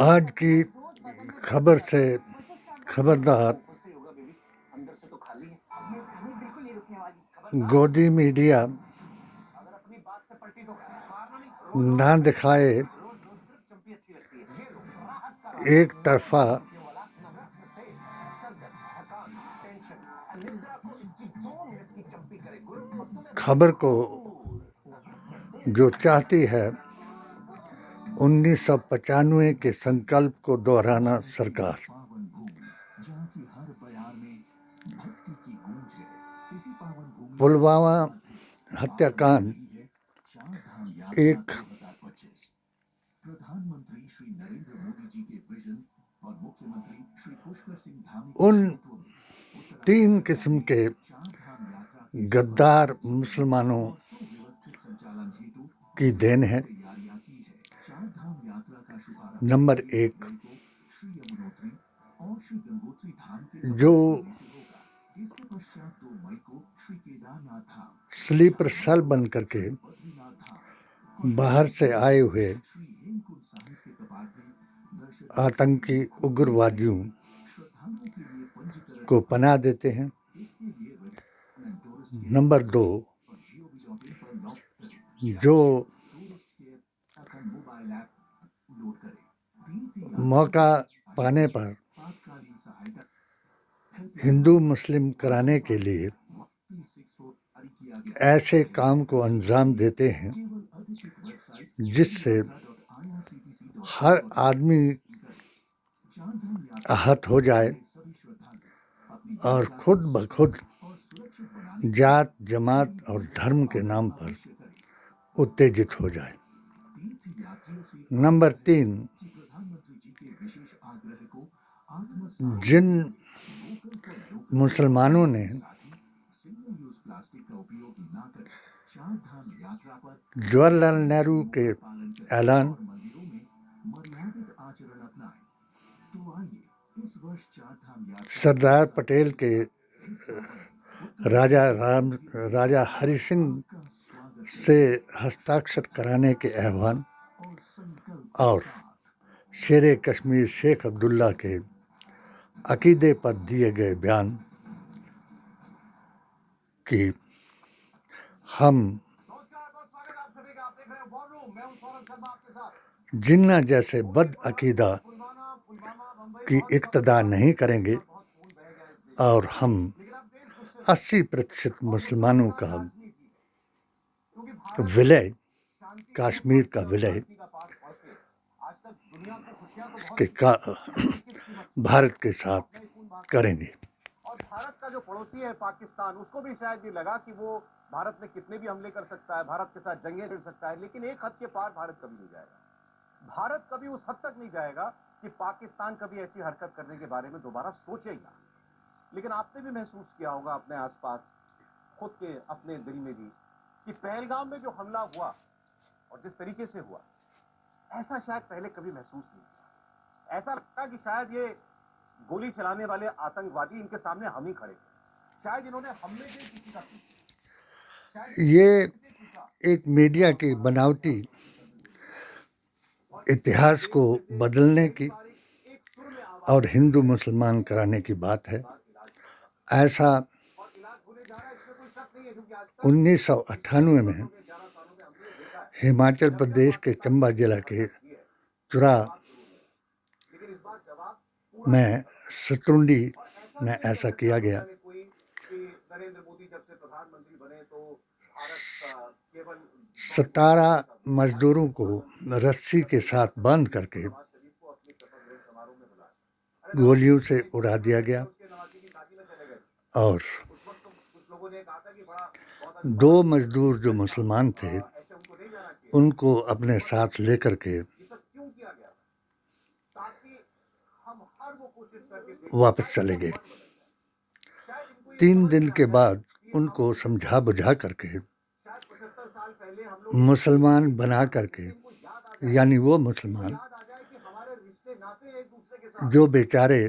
आज की खबर से खबरदार, गोदी मीडिया ना दिखाए एक तरफा खबर को जो चाहती है 1995 के संकल्प को दोहराना सरकार। पुलवामा हत्याकांड एक उन 3 किस्म के गद्दार मुसलमानों की देन है। नंबर 1, जो स्लीपर सेल बन करके बाहर से आए हुए आतंकी उग्रवादियों को पनाह देते हैं। नंबर 2, जो मौका पाने पर हिंदू मुस्लिम कराने के लिए ऐसे काम को अंजाम देते हैं जिससे हर आदमी आहत हो जाए और खुद ब खुद जात जमात और धर्म के नाम पर उत्तेजित हो जाए। नंबर 3, जिन मुसलमानों ने जवाहरलाल नेहरू के ऐलान, सरदार पटेल के राजा हरि सिंह से हस्ताक्षर कराने के आह्वान और शेरे कश्मीर शेख अब्दुल्ला के अकीदे पर दिए गए बयान कि हम जिन्ना जैसे बद अकीदा की इक्तदा नहीं करेंगे और हम 80% मुसलमानों का विलय, कश्मीर का विलय भारत के साथ करेंगे। और भारत का जो पड़ोसी है पाकिस्तान, उसको भी शायद ये लगा कि वो भारत में कितने भी हमले कर सकता है, भारत के साथ जंगें लड़ सकता है, लेकिन एक हद के पार भारत कभी नहीं जाएगा। भारत कभी उस हद तक नहीं जाएगा कि पाकिस्तान कभी ऐसी हरकत करने के बारे में दोबारा सोचेगा। लेकिन आपने भी महसूस किया होगा अपने आसपास, खुद के अपने दिल में भी, कि पहलगाम में जो हमला हुआ और जिस तरीके से हुआ, ऐसा शायद पहले कभी महसूस नहीं किया। ऐसा लगता कि शायद ये गोली चलाने वाले आतंकवादी, इनके सामने हम ही खड़े, शायद इन्होंने हमले में किसी का पूछा। ये एक मीडिया की बनावटी इतिहास को बदलने की और हिंदू मुसलमान कराने की बात है। ऐसा 1998 में हिमाचल प्रदेश के चंबा जिला के चुरा में सतुंडी में ऐसा किया गया। 17 मजदूरों को रस्सी के साथ बांध करके गोलियों से उड़ा दिया गया और 2 मजदूर जो मुसलमान थे उनको अपने साथ लेकर के वापस चले गए। 3 दिन के बाद उनको समझा बुझा करके मुसलमान बना करके, यानी वो मुसलमान जो बेचारे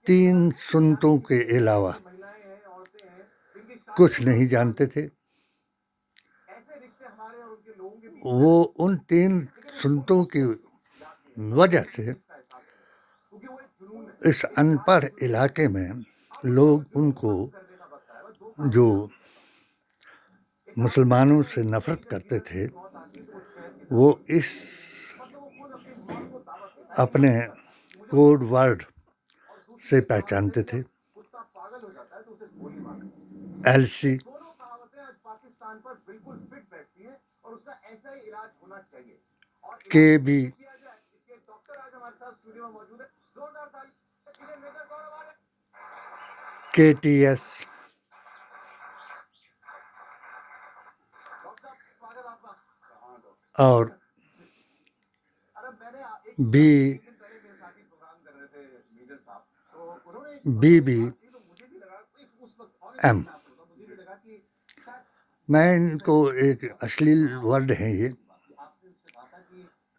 3 सुन्नतों के अलावा कुछ नहीं जानते थे, वो उन 3 सुन्नतों की वजह से इस अनपढ़ इलाके में लोग उनको जो मुसलमानों से नफरत करते थे, वो इस अपने कोड वर्ड से पहचानते थे। एलसी, दोनों कहावतें आज पाकिस्तान पर बिल्कुल फिट बैठती हैं और उसका ऐसा ही इलाज होना चाहिए। और केबी, किया जाए, इसके एक डॉक्टर आज हमारे साथ स्टूडियो में मौजूद है। जोरदार ताली मेजर गौरव आर्य। केटीएस, डॉक्टर साहब स्वागत आपका। और अरे मैंने बी एक दिन पहले मेरे साथ ही प्रोग्राम कर रहे थे मेजर साहब, तो उन्होंने बीबी तो मुझे भी लगा उस वक्त एम। मुझे भी लगा कि मैं इनको एक अश्लील वर्ड है ये, आपने उससे कहा था कि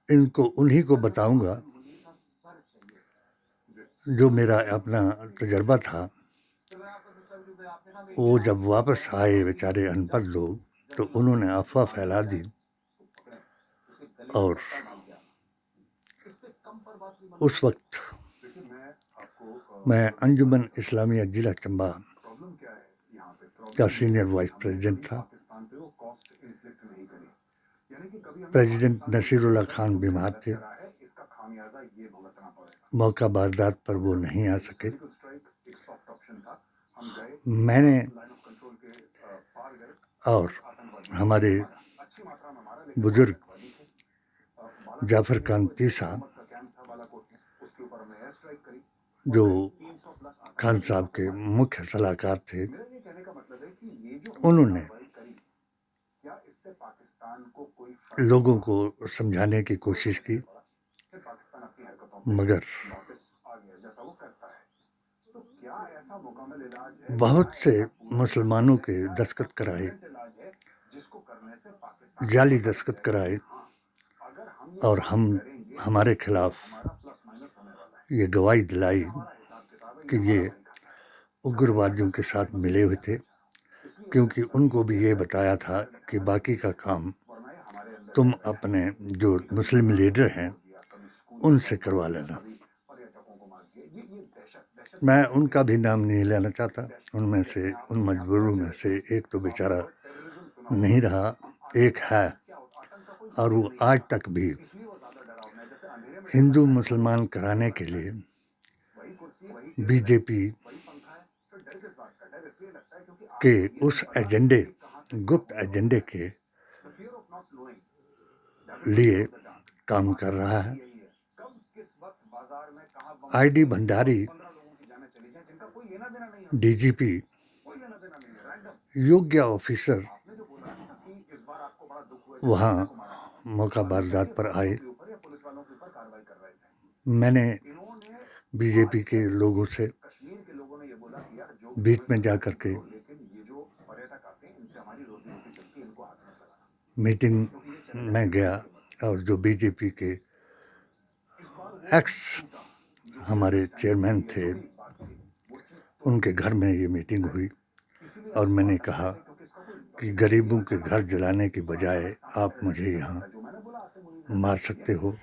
इनको उन्हीं को बताऊंगा जो मेरा अपना तजर्बा था। वो जब वापस आए बेचारे अनपढ़ लोग, तो उन्होंने अफवाह फैला दी और उस वक्त मैं अंजुमन इस्लामिया जिला चंबा का सीनियर वाइस प्रेसिडेंट था। प्रेसिडेंट नसीरुल्लाह खान बीमार थे, मौका वारदात पर वो नहीं आ सके। मैंने और हमारे बुजुर्ग जाफर खान तीसा, जो खान साहब के मुख्य सलाहकार थे, उन्होंने लोगों को समझाने की कोशिश की, मगर बहुत से मुसलमानों के दस्तखत कराए, जाली दस्तखत कराए, और हमारे खिलाफ ये गवाही दिलाई कि ये उग्रवादियों के साथ मिले हुए थे, क्योंकि उनको भी ये बताया था कि बाकी का काम तुम अपने जो मुस्लिम लीडर हैं उनसे करवा लेना। मैं उनका भी नाम नहीं लेना चाहता, उनमें से उन मजबूरों में से एक तो बेचारा नहीं रहा, एक है, और वो आज तक भी हिंदू मुसलमान कराने के लिए बीजेपी के उस एजेंडे, गुप्त एजेंडे के लिए काम कर रहा है। आईडी भंडारी, डीजीपी, योग्य ऑफिसर वहाँ मौका वारदात पर आए। मैंने बीजेपी के लोगों से बीच में जाकर के मीटिंग में गया, और जो बीजेपी के एक्स हमारे चेयरमैन थे, उनके घर में ये मीटिंग हुई, और मैंने कहा कि गरीबों के घर जलाने की बजाय आप मुझे यहाँ मार सकते हो।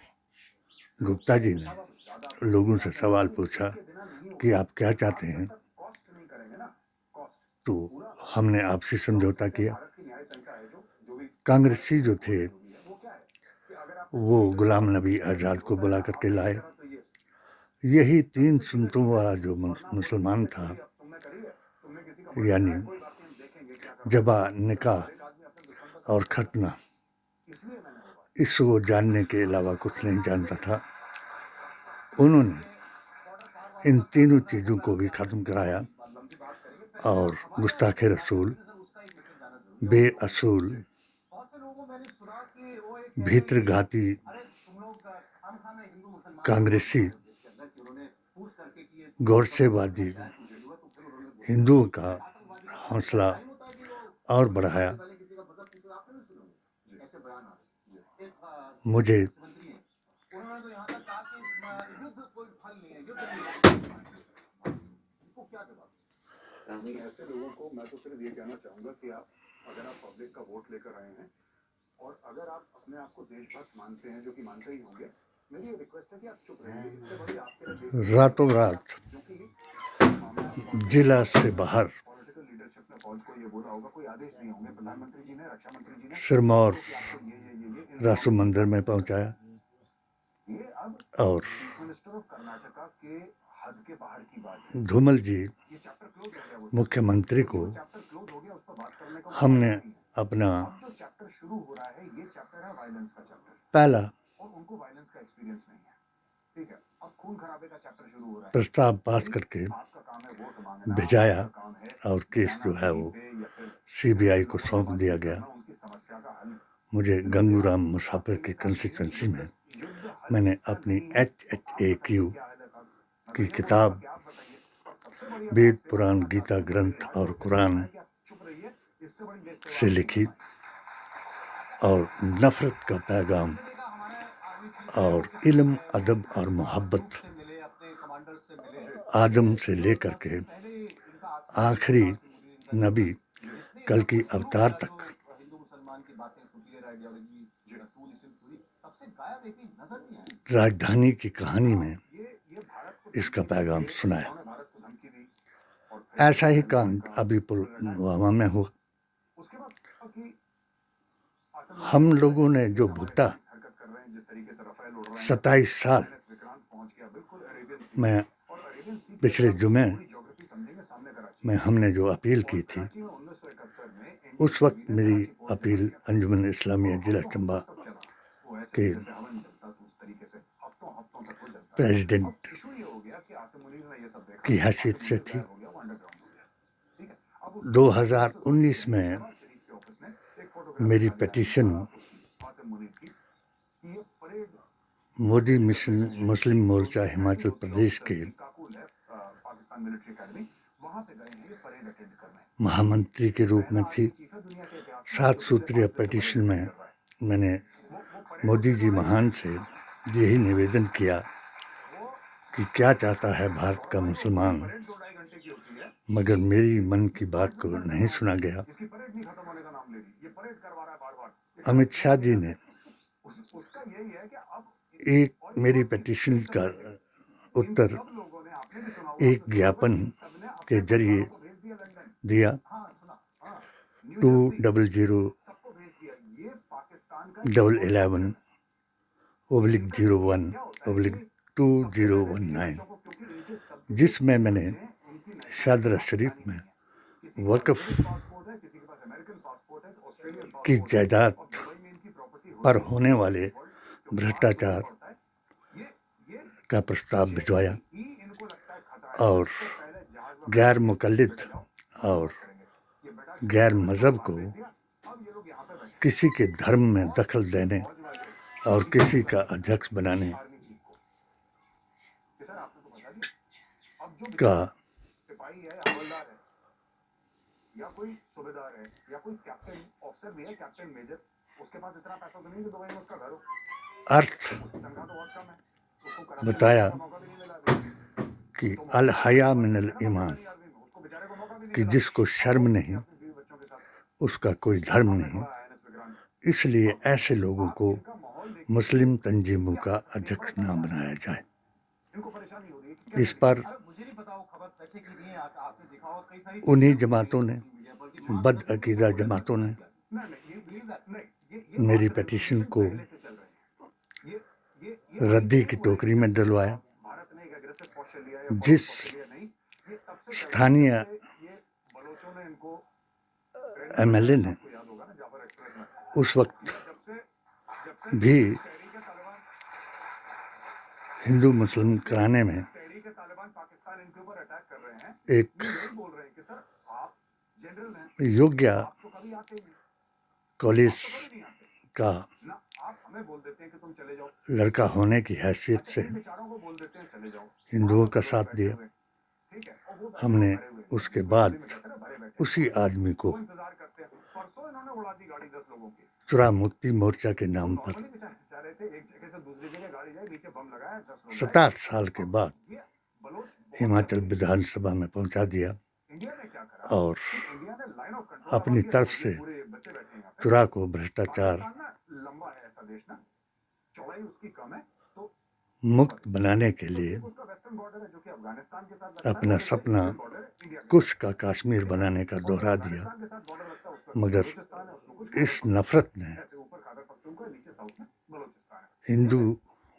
गुप्ता जी ने लोगों से सवाल पूछा कि आप क्या चाहते हैं, तो हमने आपसी समझौता किया। कांग्रेसी जो थे वो गुलाम नबी आज़ाद को बुला करके लाए। यही 3 सुन्नतों वाला जो मुसलमान था, यानी जबा, निकाह और खतना, इसको जानने के अलावा कुछ नहीं जानता था। उन्होंने इन तीनों चीज़ों को भी ख़त्म कराया, और गुस्ताखे रसूल, बेअसूल, भीतरघाती कांग्रेसी, गौरसेवादी हिंदुओं का हौसला और बढ़ाया। मुझे ऐसे लोगों को मैं तो सिर्फ ये कहना चाहूंगा कि आप, अगर आप पब्लिक का वोट लेकर आए हैं, और अगर आप अपने आप को देशभक्त मानते हैं, जो कि मानते ही होंगे, मेरी ये रिक्वेस्ट है कि आप चुप रहिए। इससे बड़ी आपके लिए बेइज्जती रातों रात क्योंकि इस मामले में जिला से बाहर पॉलिटिकल लीडरशिप ने फौज को ये बोला होगा, कोई आदेश नहीं होंगे, प्रधानमंत्री जी ने, रक्षा मंत्री जी ने सिरमौर कि आपको ये रासु मंदिर में पहुंचाया ये अब और चीफ मिनिस्टर ऑफ कर्नाटका के हद के बाहर की बात है। धूमल जी ये चैप्टर क्लोज हो गया, वो मुख्यमंत्री को चैप्टर क्लोज हो गया, उस पर बात करने का हमने नहीं है। अपना अब जो चैप्टर शुरू हो रहा है, ये चैप्टर है वायलेंस का चैप्टर, पहला और उनको वायलेंस का एक्सपीरियंस नहीं है। ठीक है, अब खून खराबे का चैप्टर शुरू हो रहा है। प्रस्ताव पास करके आपका काम है वोट मांगना, भिजाया आपका काम है और केस जो है वो पे या फिर सीबीआई को सौंप दिया गया। उनकी समस्या का हल। मुझे गंगूराम मुसाफिर की कंस्टिट्यूंसी में मैंने अपनी HHAQ की किताब वेद पुराण गीता ग्रंथ और कुरान से लिखी और नफरत का पैगाम और इल्म अदब और मोहब्बत आदम से लेकर के आखिरी नबी कल की अवतार तक राजधानी की कहानी में इसका पैगाम सुनाया। ऐसा ही कांड अभी पुलवामा में हुआ। हम लोगों ने जो भुगता 27 साल में पिछले जुमे में हमने जो अपील की थी, उस वक्त मेरी अपील अंजुमन इस्लामिया जिला चंबा के प्रेसिडेंट की हैसियत से थी। 2019 में मेरी पिटीशन मोदी मिशन मुस्लिम मोर्चा हिमाचल प्रदेश के महामंत्री के रूप में थी। 7 सूत्रीय पिटीशन में मैंने मोदी जी महान से यही निवेदन किया कि क्या चाहता है भारत का मुसलमान, मगर मेरी मन की बात को नहीं सुना गया। अमित शाह जी ने एक मेरी पिटीशन का उत्तर एक ज्ञापन के जरिए दिया। 2011/01/2019 जिसमें मैंने शादरा शरीफ में वक्फ की जायदाद पर होने वाले भ्रष्टाचार का प्रस्ताव भिजवाया और गैर मुकल्लिद और गैर मजहब को किसी के धर्म में दखल देने और किसी का अध्यक्ष बनाने का या कोई सूबेदार है या कोई कैप्टन ऑफिसर भी है, कैप्टन मेजर, उसके पास इतना पैसा तो नहीं कि दुबई में उसका घर हो। अर्थ बताया कि अल हया मिनल ईमान, कि जिसको शर्म नहीं उसका कोई धर्म नहीं। इसलिए ऐसे लोगों को मुस्लिम तंजीमों का अध्यक्ष न बनाया जाए। इस पर उन्हीं जमातों ने, बदअकीदा जमातों ने मेरी पिटीशन को रद्दी की टोकरी में डलवाया। जिस स्थानीय MLA ने उस वक्त भी हिंदू मुस्लिम कराने में एक योग्य कॉलेज का लड़का होने की हैसियत से हिंदुओं का साथ दिया। हमने उसके बाद उसी आदमी को चुरा मुक्ति मोर्चा के नाम पर 67 साल के बाद हिमाचल विधानसभा में पहुंचा दिया और अपनी तरफ से चुरा को भ्रष्टाचार मुक्त बनाने के लिए उसका वेस्टर्न बॉर्डर है जो कि अफगानिस्तान के साथ लगता है, अपना और सपना ईस्टर्न बॉर्डर इंडिया के कुश का कश्मीर बनाने का दोहरा दिया, अफगानिस्तान के साथ बॉर्डर लगता है, उसमें मगर बलूचिस्तान है, उसमें कुछ इस नफरत ने, ऐसे ऊपर खाइबर पख्तूनख्वा, नीचे साउथ में बलूचिस्तान है। हिंदू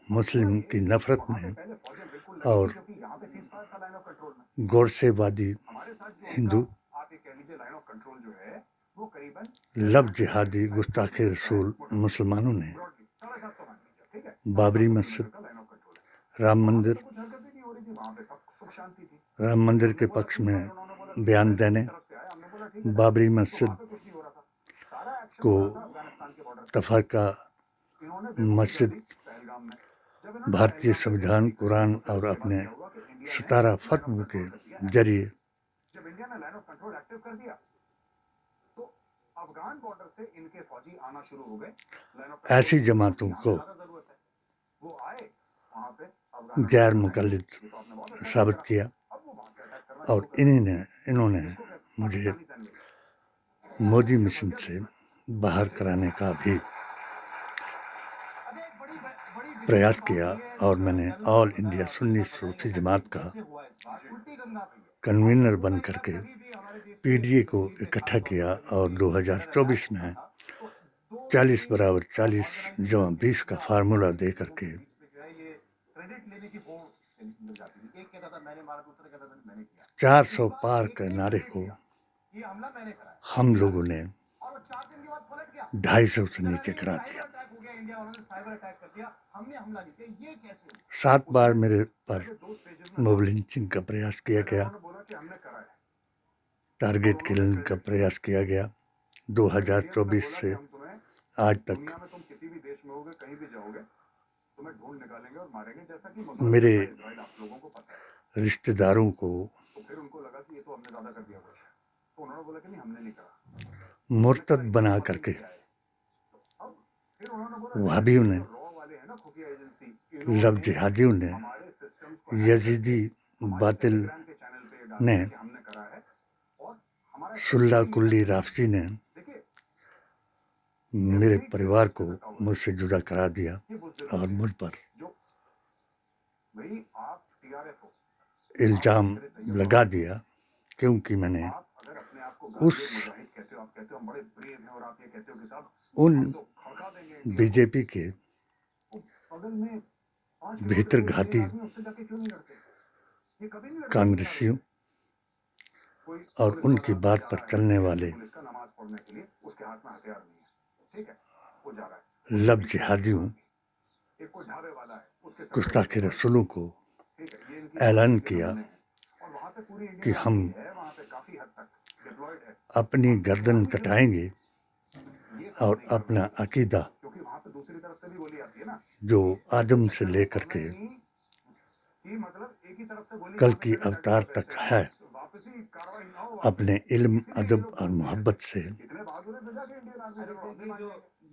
मुस्लिम की नफरत वहां पे ने पहले फौजें बिल्कुल लगी और थी, क्योंकि यहाँ पे सीजफायर था लाइन ऑफ कंट्रोल में। गोडसेवादी हमारे साथ जो हिंदू उनका आप ये कह लीजिए लाइन ऑफ कंट्रोल जो है वो करीबन लब जिहादी गुस्ताखे रसूल मुसलमानों ने ब्रॉडली 750 मान लीजिए, ठीक है, बाबरी मस्जिद, का लाइन ऑफ कंट्रोल है। राम वहां पे मंदिर, तो कुछ हरकत ही नहीं हो रही थी, वहां पे सब सुख शांति थी। राम मंदिर के पक्ष में बयान देने, बाबरी मस्जिद वहां पे कुछ नहीं हो रहा था, सारा एक्शन को हो रहा था अफगानिस्तान के बॉर्डर पे। तफरका इन्होंने बेवकूफी मस्जिद, कर दी पहलगाम में। जब इन्होंने भारतीय पहलगाम पे संविधान, गोली कुरान चलाई, और तो अपने क्या हुआ कि इंडिया ने 17 लाइन ऑफ फत्व के कंट्रोल कर दिया। जरिए जब इंडिया ने लाइन ऑफ कंट्रोल एक्टिव कर दिया तो अफगान बॉर्डर से इनके फौजी आना शुरू हो गए। लाइन ऑफ कंट्रोल ऐसी जमातों को ज्यादा जरूरत है, वो आए वहां पे अफगान गैर मुकल्लिद ये तो आपने बहुत अच्छा साबित करा। किया, अब वो वहां से अटैक करना और शुरू कर दिया। इन्होंने इसको कहते हैं मुझे पाकिस्तानी सैंडविच। मोदी मिशन से बाहर कराने का भी प्रयास किया, और मैंने ऑल इंडिया सुन्नी सूफी जमात का कन्वीनर बन करके पीडीए को इकट्ठा किया, और 2024 में 40 बराबर 40 जमा 20 का फार्मूला दे करके 400 पार के नारे को हम लोगों ने 250 से नीचे करा दिया। 7 बार मेरे पर मोब लिंचिंग का प्रयास किया गया, टारगेट किलिंग का प्रयास किया गया। 2024 से आज तक दुनिया में तुम किसी भी देश में होगे, कहीं भी जाओगे, तुम्हें ढूंढ निकालेंगे और मारेंगे, जैसा कि मेरे इजराइल आप लोगों को पता है। रिश्तेदारों को तो फिर उनको लगा कि ये तो हमने ज्यादा कर दिया कुछ, तो उन्होंने बोला कि नहीं हमने नहीं करा, मुर्तद बना करके अब फिर उन्होंने बोला वहाबियों ने, रॉ वाले हैं ना खुफिया एजेंसी, लब जिहादियों ने, हमारे सिस्टम्स को यजीदी बातिल टेलीग्राम के चैनल पे डाल ने, दिया कि हमने करा है, और हमारा सुल्ला कुल्ली राफसी ने देखिए मेरे परिवार को मुझसे जुदा करा दिया, ये बुज़दिल और मुझ पर जो भाई आप टीआरएफ हो, इल्ज़ाम लगा दिया, क्योंकि मैंने आप अगर अपने आप को उस मुजाहिद कहते हो, आप कहते हो हम बड़े ब्रेव हैं, और आप ये कहते हो कि साहब उन हम तो खड़का देंगे इंडिया को, बीजेपी के तो बगल में 5 भीतर किलोमीटर घाती आदमी उससे जाके क्यों नहीं लड़ते? ये कभी नहीं लड़ते। कांग्रेसियों कोई और पुलिस उनकी वाला बात जा पर रहा है, चलने वाले पुलिस का नमाज पढ़ने के लिए उसके हाथ में हथियार नहीं है, ठीक है, वो जा रहा है। लब जिहादियों, एक कोई ढाबे वाला है, उसके सर पे गुस्ताखे गोली, रसूलों को ठीक है, ये इनकी ऐलान के किया नमूने हैं। और वहाँ पे पूरी कि इंडियन हम आर्मी है, वहाँ पे काफी हद तक डिप्लॉयड है। अपनी गर्दन कटाएंगे ये सब और नहीं कर अपना सकते, अकीदा, क्योंकि वहाँ पे दूसरी तरफ से भी गोली आती है ना, जो आदम से लेकर के कि मतलब एक ही तरफ से गोली कल वहाँ पे की चले अवतार जाती तक है, वापसी कार्रवाई ना हो, अपने इल्म, अदब और मोहब्बत से इतने बहादुर हैं तो जाके इंडियन आर्मी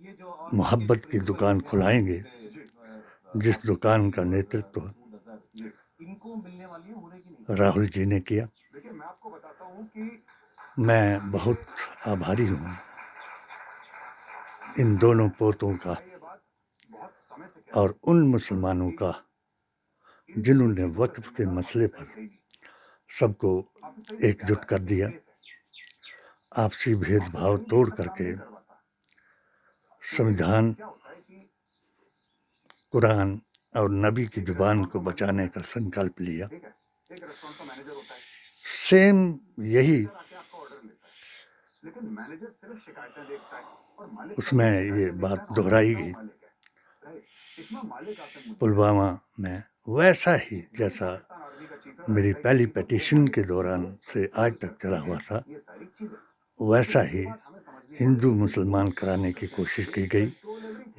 ये जो मोहब्बत की दुकान खुलाएंगे, जिस दुकान का नेतृत्व इनको मिलने वाली है, होने की नहीं। राहुल जी ने किया। देखिए मैं आपको बताता हूँ कि मैं बहुत आभारी हूँ इन दोनों पोतों का, ये बात बहुत समय से और उन मुसलमानों का जिन्होंने वक्फ के मसले पर सबको एकजुट कर दिया, आपसी भेदभाव तोड़ करके संविधान, कुरान और नबी की जुबान को बचाने का संकल्प लिया। एक रेस्टोरेंट का मैनेजर होता है, सेम यही आके आपका ऑर्डर लेता है, लेकिन मैनेजर सिर्फ शिकायतें देखता है, और मालिक उसमें ये बात दोहराई गई। मालिक है, इसमें मालिक आपसे मुझे पुलवामा में वैसा ही जैसा आर्मी का चीफ मेरी पहली पिटीशन के दौरान से आज तक चला हुआ था, ये सारी चीजें वैसा ही हिंदू मुसलमान कराने की कोशिश की गई,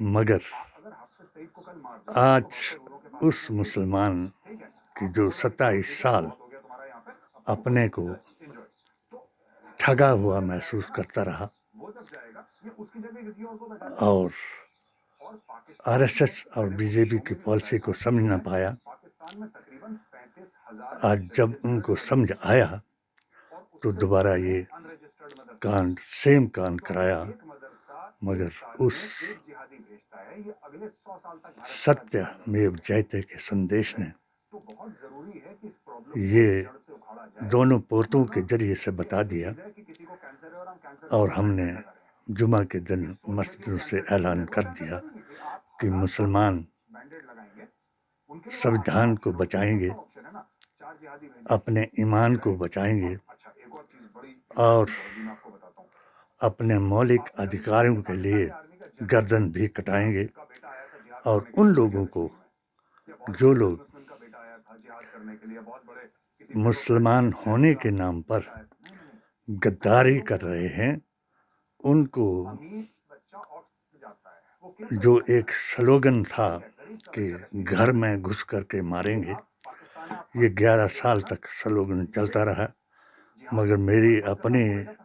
मगर अगर हाफिज सईद को कल मार दो, आज उस मुसलमान की जो 27 साल हो गया तुम्हारा यहाँ पे, अपने को ठगा हुआ महसूस करता रहा, वो जब जाएगा ये उसकी जगह किसी और को बैठा और आरएसएस और बीजेपी की पॉलिसी को समझ न पाया। पाकिस्तान में तकरीबन 35,000 आज जब उनको समझ आया तो दोबारा ये अनरजिस्टर्ड मदरसा, कांड, सेम कांड कराया, मगर साल उस में एक जिहादी भेजता है, ये अगले 100 साल तक भारत के साथ सत्यमेव जयते के संदेश ने तो बहुत जरूरी है कि इस प्रॉब्लम ये को जड़ से उखाड़ा जाए। दोनों पोतों के जरिए से बता दिया चीज है कि किसी को कैंसर है और हम कैंसर और को हमने लगा रहे हैं। जुमा के दिन इस सोच में मस्जिदों जो से कैंसर ऐलान है, वो कर कैंसर दिया कभी नहीं। आप कि 1000 मुसलमान बैंडेड लगाएंगे, उनके लिए संविधान आसान को ऑप्शन बचाएंगे, ऑप्शन है ना, 4 जिहादी भेजो। अपने ईमान को बचाएंगे अच्छा, एक और चीज बड़ी और इंटरेस्टिंग है, मैं आपको बताता हूँ। अपने मौलिक अधिकारों के लिए गर्दन भी कटाएंगे। का बेटा आया था जिहाद और करने के उन लिए लोगों को या बहुत जो बड़े लोग बिजनेसमैन का बेटा आया था जिहाद करने के लिए, बहुत बड़े किसी मुसलमान होने के नाम पर नहीं, गद्दारी कर रहे हैं, उनको अमीर बच्चा ऑक्सफोर्ड जाता है, वो केस जो लड़ता है। एक स्लोगन था गरीब का कि बच्चा कश्मीर घर में घुस करके मारेंगे, आप पाकिस्तान है, आप ये पाकिस्तान 11 का साल बेटा तक स्लोगन चलता रहा। जिहाद मगर मेरी अनमोल कसाब अपने को भेजा था।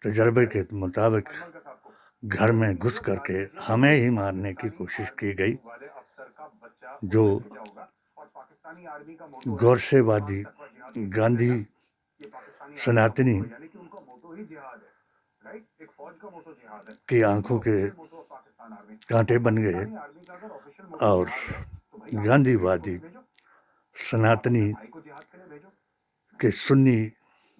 तजर्बे के मुताबिक अनमोल कसाब को घर में घुस करके हमें ही मारने की कोशिश की गई। वाले अफसर का बच्चा जो उसने भेजा होगा और पाकिस्तानी आर्मी का मोटो है गौरसेवादी गांधी ये पाकिस्तानी आर्मी का सनातनी मोटो है, यानी कि उनका मोटो ही जिहाद है, राइट। एक फौज का मोटो जिहाद है की आंखों के official motto of Pakistan army. कांटे बन गए पाकिस्तानी आर्मी का अगर ऑफिशियल मोटो और जिहाद है तो भाई आप गांधीवादी भेजो, आप सनातनी अपने भाई को जिहाद के लिए भेजो, के सुन्नी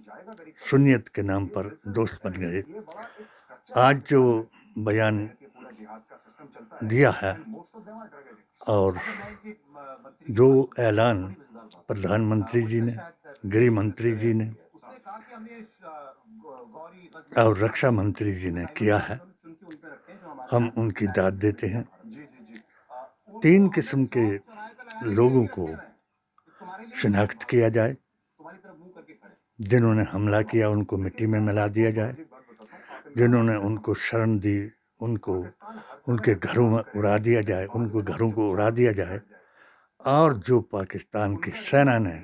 जाएगा गरीब का। सुन्नियत के नाम पर दोस्त बन गए। ये बड़ा एक स्ट्रक्चर आज जो बयान कि पूरा जिहाद का सिस्टम चलता है दिया है and most of them are drug addicts. और जो ऐलान प्रधानमंत्री जी ने, गृह मंत्री जी ने उसने कहा कि हमने गौरी और रक्षा मंत्री जी ने किया है, हम उनकी दाद देते हैं। जी जी जी 3 किस्म के लोगों को शिनाख्त किया जाए, तुम्हारी तरफ मुंह करके खड़े। जिन्होंने हमला किया उनको मिट्टी में मिला दिया जाए, जिन्होंने उनको शरण दी उनको उनके घरों में उड़ा दिया जाए, उनको घरों को उड़ा दिया जाए। और जो पाकिस्तान की सेना ने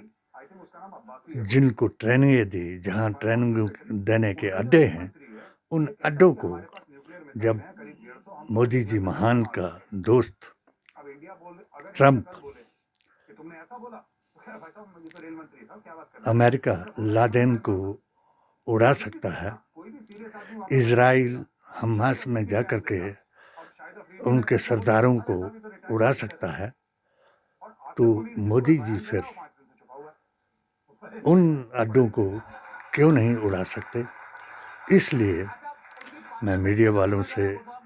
जिनको ट्रेनिंग दी, जहां ट्रेनिंग देने के अड्डे हैं, उन अड्डों को जब मोदी जी महान का दोस्त ट्रंप अमेरिका लादेन को उड़ा सकता है, इजराइल हमास में जाकर के उनके सरदारों को उड़ा सकता है, तो मोदी जी फिर उन अड्डों को क्यों नहीं उड़ा सकते। इसलिए मैं मीडिया वालों से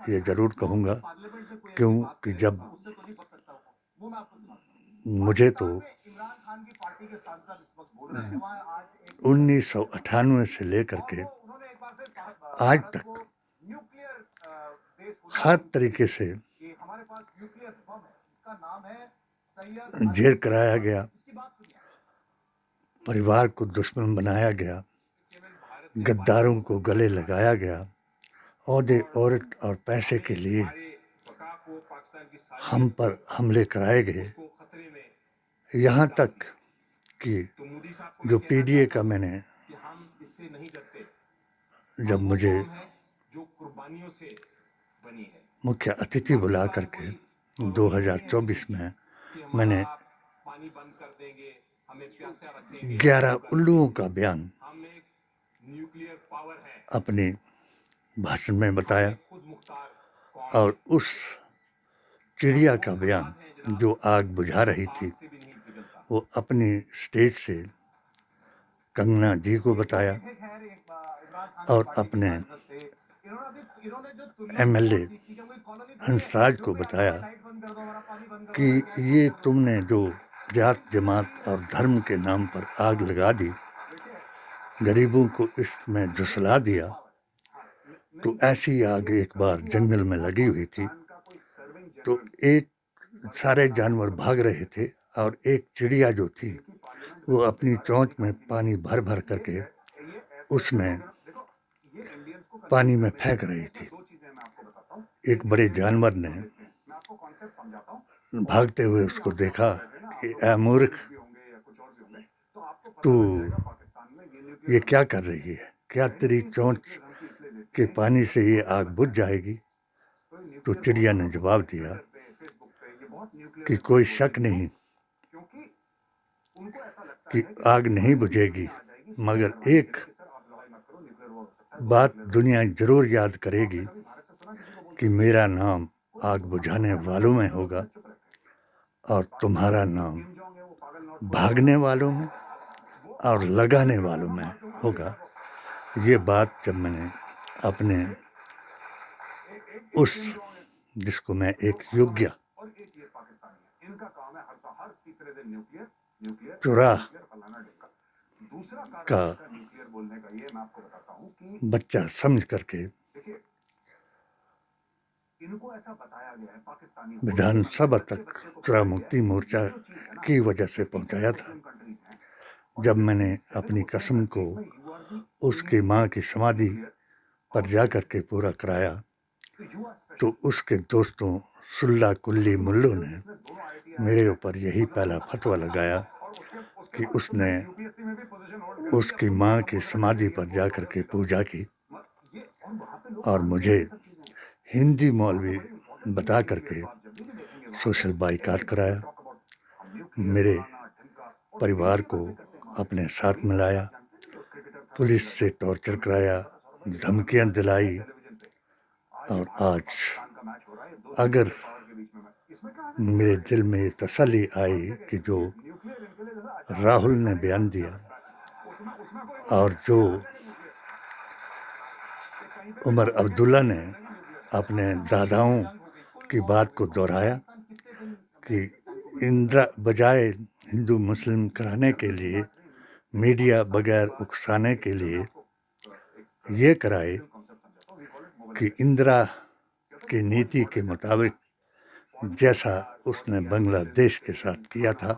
ये ज़रूर कहूँगा, क्योंकि जब मुझे तो 1998 से लेकर के आज तक हर तरीके से जेल कराया गया, परिवार को दुश्मन बनाया गया, गद्दारों को गले लगाया गया, औहदे, औरत और पैसे के लिए हम पर हमले कराए गए। यहाँ तक कि जो पीडीए का मैंने जब मुझे मुख्य अतिथि बुला करके 2024 में मैंने 11 उल्लुओं का बयान अपने भाषण में बताया और उस चिड़िया का बयान जो आग बुझा रही थी वो अपनी स्टेज से कंगना जी को बताया और अपने एमएलए हंसराज को बताया कि ये तुमने जो जात जमात और धर्म के नाम पर आग लगा दी, गरीबों को इसमें झुसला दिया, तो ऐसी आग एक बार जंगल में लगी हुई थी, तो एक सारे जानवर भाग रहे थे और एक चिड़िया जो थी वो अपनी चोंच में पानी भर भर करके उसमें पानी में फेंक रही थी। एक बड़े जानवर ने भागते हुए उसको देखा कि ऐ मूर्ख, तू ये क्या कर रही है, क्या तेरी चोंच के पानी से ये आग बुझ जाएगी। तो चिड़िया ने जवाब दिया कि कोई शक नहीं कि आग नहीं बुझेगी, मगर एक बात दुनिया जरूर याद करेगी कि मेरा नाम आग बुझाने वालों में होगा और तुम्हारा नाम भागने वालों में और लगाने वालों में होगा। ये बात जब मैंने अपने उस जिसको मैं एक योग्य चुराह का बच्चा समझ करके विधानसभा तक चुनाव मुक्ति मोर्चा की वजह से पहुंचाया था, जब मैंने अपनी कसम को उसकी मां की समाधि पर जाकर के पूरा कराया, तो उसके दोस्तों सुल्ला कुल्ली मुल्लों ने मेरे ऊपर यही पहला फतवा लगाया कि उसने उसकी मां की समाधि पर जाकर के पूजा की और मुझे हिंदी मौलवी बता करके सोशल बाइकाट कराया, मेरे परिवार को अपने साथ मिलाया, पुलिस से टॉर्चर कराया, धमकियां दिलाई। और आज अगर मेरे दिल में ये तसल्ली आई कि जो राहुल ने बयान दिया और जो उमर अब्दुल्ला ने अपने दादाओं की बात को दोहराया कि इंदिरा बजाय हिंदू मुस्लिम कराने के लिए, मीडिया बगैर उकसाने के लिए ये कराए कि इंदिरा की नीति के मुताबिक जैसा उसने बांग्लादेश के साथ किया था,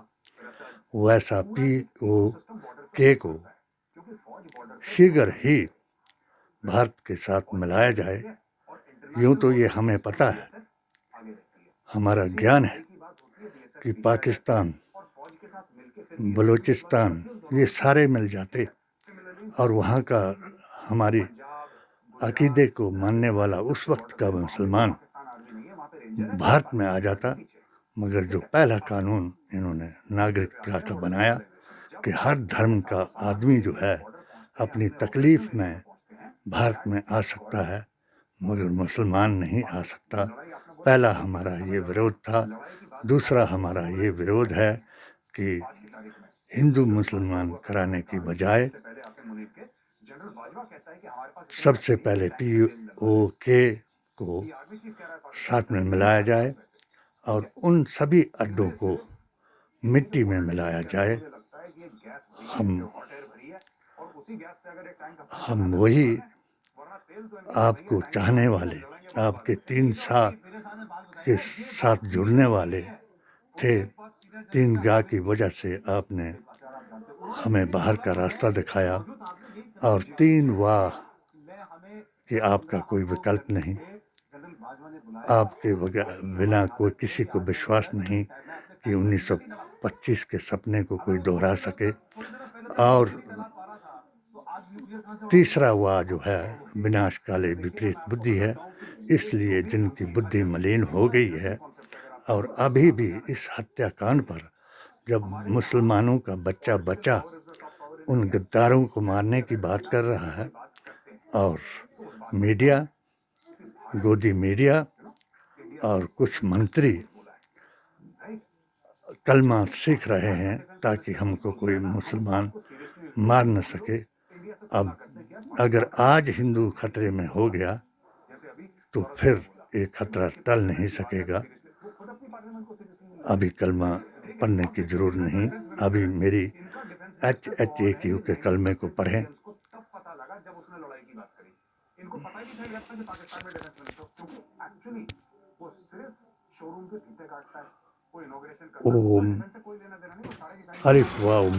वैसा POK को शीघ्र ही भारत के साथ मिलाया जाए। यूं तो ये हमें पता है, हमारा ज्ञान है कि पाकिस्तान, बलूचिस्तान ये सारे मिल जाते और वहाँ का हमारी अकीदे को मानने वाला उस वक्त का मुसलमान भारत में आ जाता। मगर जो पहला कानून इन्होंने नागरिकता का बनाया कि हर धर्म का आदमी जो है अपनी तकलीफ में भारत में आ सकता है, मगर मुसलमान नहीं आ सकता। पहला हमारा ये विरोध था। दूसरा हमारा ये विरोध है कि हिंदू मुसलमान कराने की बजाय सबसे पहले POK को साथ में मिलाया जाए और उन सभी अड्डों को मिट्टी में मिलाया जाए। हम वही आपको चाहने वाले, आपके 3 साल के साथ जुड़ने वाले थे। 3 गाह की वजह से आपने हमें बाहर का रास्ता दिखाया और 3 वाह कि आपका कोई विकल्प नहीं, आपके बिना कोई किसी को विश्वास नहीं कि 1925 के सपने को कोई दोहरा सके। और तीसरा वाह जो है विनाश काले विपरीत बुद्धि है, इसलिए जिनकी बुद्धि मलिन हो गई है और अभी भी इस हत्याकांड पर जब मुसलमानों का बच्चा बच्चा उन गद्दारों को मारने की बात कर रहा है और मीडिया, गोदी मीडिया और कुछ मंत्री कलमा सीख रहे हैं ताकि हमको कोई मुसलमान मार न सके। अब अगर आज हिंदू खतरे में हो गया तो फिर ये खतरा टल नहीं सकेगा। अभी कलमा पढ़ने की जरूरत नहीं, अभी मेरी HHAQ के कलमे को पढ़ें। ओम अलिफ वाव